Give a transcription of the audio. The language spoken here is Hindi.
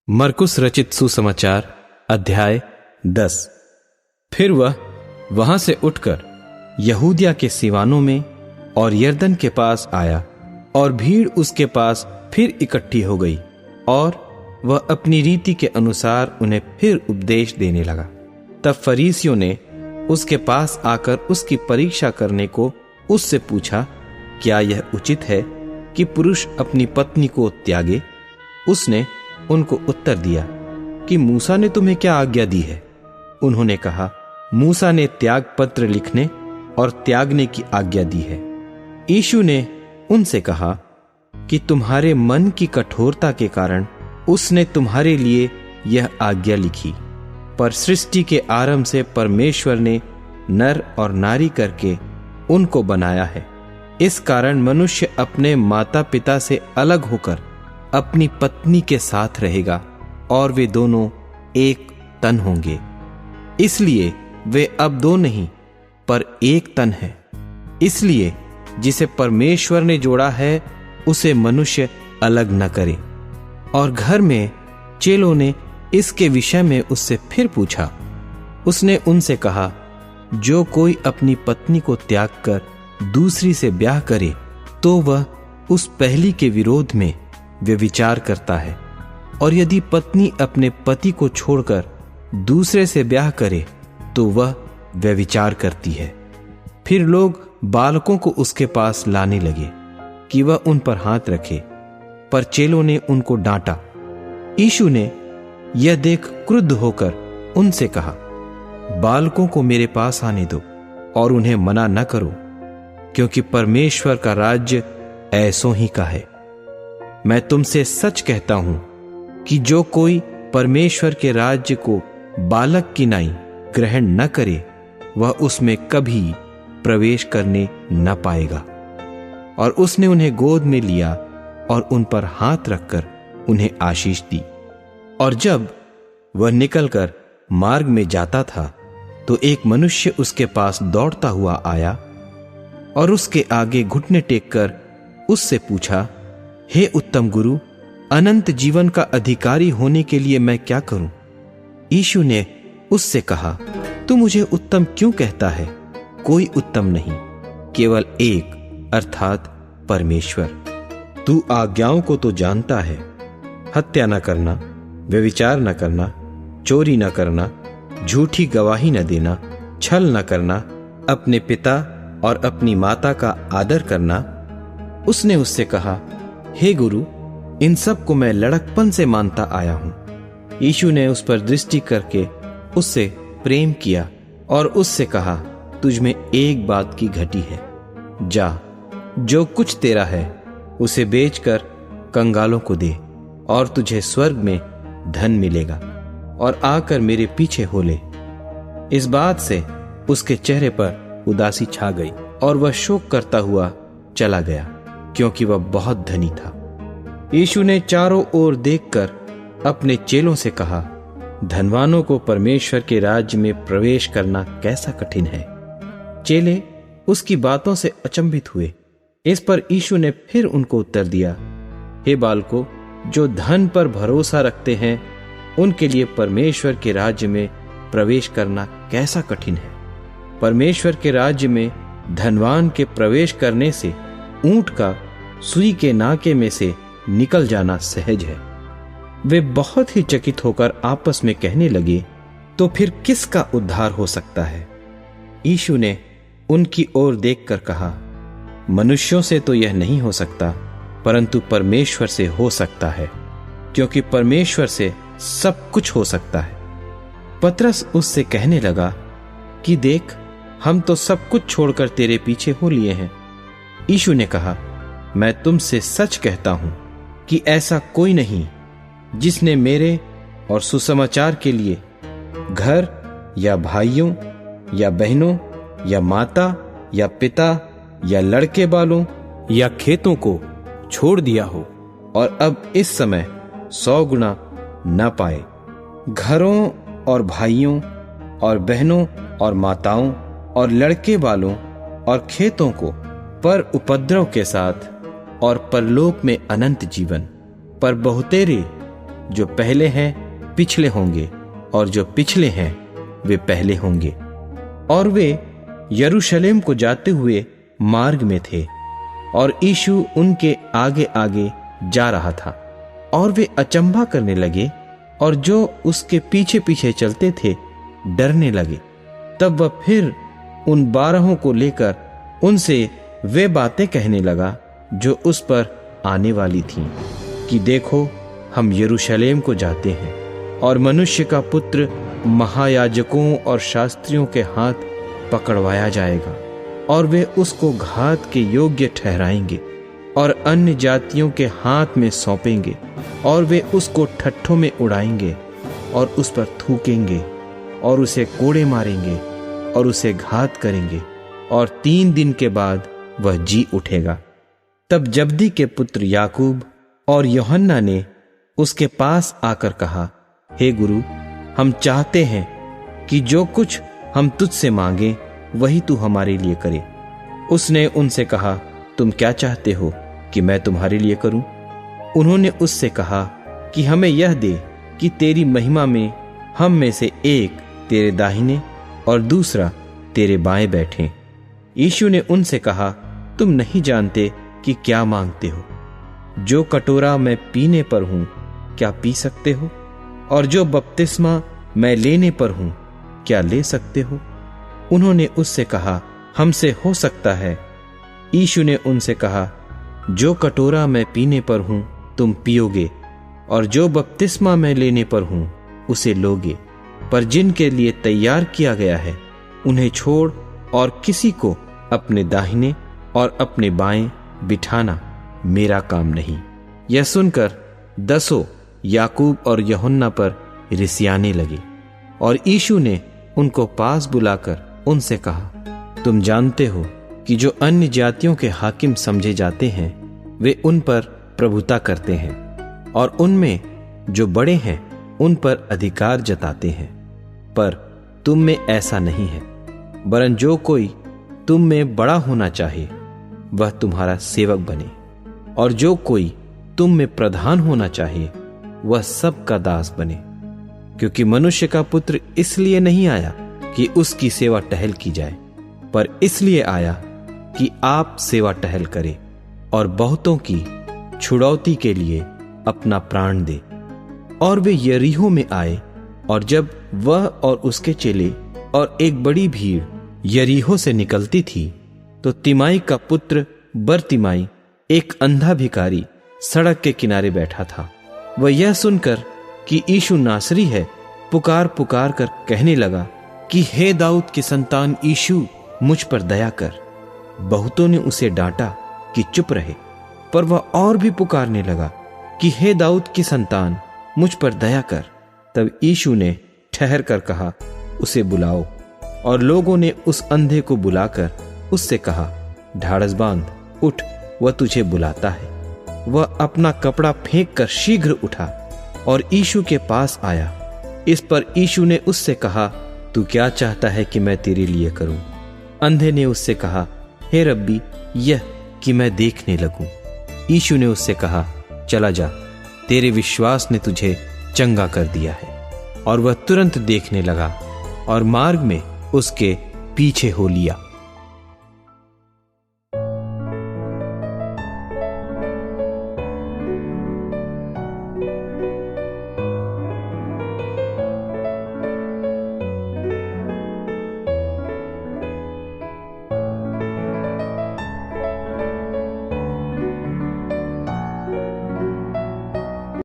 मरकुस रचित सुसमाचार अध्याय 10। फिर वह वहां से उठकर यहूदिया के सिवानों में और यरदन के पास आया, और भीड़ उसके पास फिर इकट्ठी हो गई, और वह अपनी रीति के अनुसार उन्हें फिर उपदेश देने लगा। तब फरीसियों ने उसके पास आकर उसकी परीक्षा करने को उससे पूछा, क्या यह उचित है कि पुरुष अपनी पत्नी को त्यागे? उसने उनको उत्तर दिया कि मूसा ने तुम्हें क्या आज्ञा दी है? उन्होंने कहा, मूसा ने त्याग पत्र लिखने और त्यागने की आज्ञा दी है। यीशु ने उनसे कहा कि तुम्हारे मन की कठोरता के कारण उसने तुम्हारे लिए यह आज्ञा लिखी, पर सृष्टि के आरंभ से परमेश्वर ने नर और नारी करके उनको बनाया है। इस कारण मनुष्य अपने माता पिता से अलग होकर अपनी पत्नी के साथ रहेगा, और वे दोनों एक तन होंगे। इसलिए वे अब दो नहीं पर एक तन है। इसलिए जिसे परमेश्वर ने जोड़ा है उसे मनुष्य अलग न करे। और घर में चेलों ने इसके विषय में उससे फिर पूछा। उसने उनसे कहा, जो कोई अपनी पत्नी को त्याग कर दूसरी से ब्याह करे तो वह उस पहली के विरोध में व्यभिचार करता है, और यदि पत्नी अपने पति को छोड़कर दूसरे से ब्याह करे तो वह व्यभिचार करती है। फिर लोग बालकों को उसके पास लाने लगे कि वह उन पर हाथ रखे, पर चेलों ने उनको डांटा। यीशु ने यह देख क्रुद्ध होकर उनसे कहा, बालकों को मेरे पास आने दो और उन्हें मना न करो, क्योंकि परमेश्वर का राज्य ऐसों ही का है। मैं तुमसे सच कहता हूं कि जो कोई परमेश्वर के राज्य को बालक की नाई ग्रहण न करे वह उसमें कभी प्रवेश करने न पाएगा। और उसने उन्हें गोद में लिया और उन पर हाथ रखकर उन्हें आशीष दी। और जब वह निकलकर मार्ग में जाता था तो एक मनुष्य उसके पास दौड़ता हुआ आया और उसके आगे घुटने टेककर उससे पूछा, हे उत्तम गुरु, अनंत जीवन का अधिकारी होने के लिए मैं क्या करूं? यीशु ने उससे कहा, तू मुझे उत्तम क्यों कहता है? कोई उत्तम नहीं, केवल एक, अर्थात परमेश्वर। तू आज्ञाओं को तो जानता है, हत्या न करना, व्यभिचार न करना, चोरी न करना, झूठी गवाही न देना, छल न करना, अपने पिता और अपनी माता का आदर करना। उसने उससे कहा, हे गुरु, इन सब को मैं लड़कपन से मानता आया हूं। यीशु ने उस पर दृष्टि करके उससे प्रेम किया और उससे कहा, तुझ में एक बात की घटी है। जा, जो कुछ तेरा है उसे बेचकर कंगालों को दे, और तुझे स्वर्ग में धन मिलेगा, और आकर मेरे पीछे हो ले। इस बात से उसके चेहरे पर उदासी छा गई और वह शोक करता हुआ चला गया, क्योंकि वह बहुत धनी था। यीशु ने चारों ओर देखकर अपने चेलों से कहा, धनवानों को परमेश्वर के राज्य में प्रवेश करना कैसा कठिन है। चेले उसकी बातों से अचंभित हुए। इस पर यीशु ने फिर उनको उत्तर दिया, हे बालकों, जो धन पर भरोसा रखते हैं उनके लिए परमेश्वर के राज्य में प्रवेश करना कैसा कठिन है। परमेश्वर के राज्य में धनवान के प्रवेश करने से ऊंट का सुई के नाके में से निकल जाना सहज है। वे बहुत ही चकित होकर आपस में कहने लगे, तो फिर किसका उद्धार हो सकता है? यीशु ने उनकी ओर देखकर कहा, मनुष्यों से तो यह नहीं हो सकता, परंतु परमेश्वर से हो सकता है, क्योंकि परमेश्वर से सब कुछ हो सकता है। पतरस उससे कहने लगा कि देख, हम तो सब कुछ छोड़कर तेरे पीछे हो लिए हैं। यीशु ने कहा, मैं तुमसे सच कहता हूं कि ऐसा कोई नहीं जिसने मेरे और सुसमाचार के लिए घर या भाइयों या बहनों या माता या पिता या लड़के बालों या खेतों को छोड़ दिया हो और अब इस समय 100 गुना न पाए, घरों और भाइयों और बहनों और माताओं और लड़के बालों और खेतों को, पर उपद्रव के साथ, और परलोक में अनंत जीवन। पर बहुतेरे जो पहले हैं पिछले होंगे, और जो पिछले हैं वे पहले होंगे। और वे यरूशलेम को जाते हुए मार्ग में थे, और यीशु उनके आगे आगे जा रहा था। और वे अचंभा करने लगे, और जो उसके पीछे पीछे चलते थे डरने लगे। तब वह फिर उन 12 को लेकर उनसे वे बातें कहने लगा जो उस पर आने वाली थीं, कि देखो, हम यरूशलेम को जाते हैं, और मनुष्य का पुत्र महायाजकों और शास्त्रियों के हाथ पकड़वाया जाएगा, और वे उसको घात के योग्य ठहराएंगे और अन्य जातियों के हाथ में सौंपेंगे, और वे उसको ठट्ठों में उड़ाएंगे और उस पर थूकेंगे और उसे कोड़े मारेंगे और उसे घात करेंगे, और 3 दिन के बाद वह जी उठेगा। तब जब्दी के पुत्र याकूब और यूहन्ना ने उसके पास आकर कहा, हे गुरु, हम चाहते हैं कि जो कुछ हम तुझसे मांगे वही तू हमारे लिए करे। उसने उनसे कहा, तुम क्या चाहते हो कि मैं तुम्हारे लिए करूं? उन्होंने उससे कहा कि हमें यह दे कि तेरी महिमा में हम में से एक तेरे दाहिने और दूसरा तेरे बाएं बैठे। यीशु ने उनसे कहा, तुम नहीं जानते कि क्या मांगते हो। जो कटोरा मैं पीने पर हूं क्या पी सकते हो? और जो बपतिस्मा मैं लेने पर हूं क्या ले सकते हो? उन्होंने उससे कहा, हमसे हो सकता है। यीशु ने उनसे कहा, जो कटोरा मैं पीने पर हूं तुम पियोगे, और जो बपतिस्मा मैं लेने पर हूं उसे लोगे, पर जिनके लिए तैयार किया गया है उन्हें छोड़ और किसी को अपने दाहिने और अपने बाएं बिठाना मेरा काम नहीं। यह सुनकर 10 याकूब और यूहन्ना पर रिसियाने लगे। और यीशु ने उनको पास बुलाकर उनसे कहा, तुम जानते हो कि जो अन्य जातियों के हाकिम समझे जाते हैं वे उन पर प्रभुता करते हैं, और उनमें जो बड़े हैं उन पर अधिकार जताते हैं। पर तुम में ऐसा नहीं है, वरन जो कोई तुम में बड़ा होना चाहे वह तुम्हारा सेवक बने, और जो कोई तुम में प्रधान होना चाहे वह सबका दास बने। क्योंकि मनुष्य का पुत्र इसलिए नहीं आया कि उसकी सेवा टहल की जाए, पर इसलिए आया कि आप सेवा टहल करें और बहुतों की छुड़ौती के लिए अपना प्राण दे। और वे यरीहो में आए, और जब वह और उसके चेले और एक बड़ी भीड़ यरीहो से निकलती थी, तो तिमाई का पुत्र बरतिमाई, एक अंधा भिखारी, सड़क के किनारे बैठा था। वह यह सुनकर कि यीशु नासरी है, पुकार पुकार कर कहने लगा कि हे दाऊद के संतान यीशु, मुझ पर दया कर। बहुतों ने उसे डांटा कि चुप रहे, पर वह और भी पुकारने लगा कि हे दाऊद की संतान, मुझ पर दया कर। तब यीशु ने ठहर कर कहा, उसे बुलाओ। और लोगों ने उस अंधे को बुलाकर उससे कहा, ढाढ़स बांध, उठ, वह तुझे बुलाता है। वह अपना कपड़ा फेंक कर शीघ्र उठा और यीशु के पास आया। इस पर यीशु ने उससे कहा, तू क्या चाहता है कि मैं तेरे लिए करूं? अंधे ने उससे कहा, हे रब्बी, यह कि मैं देखने लगूं। यीशु ने उससे कहा, चला जा, तेरे विश्वास ने तुझे चंगा कर दिया है। और वह तुरंत देखने लगा और मार्ग में उसके पीछे हो लिया।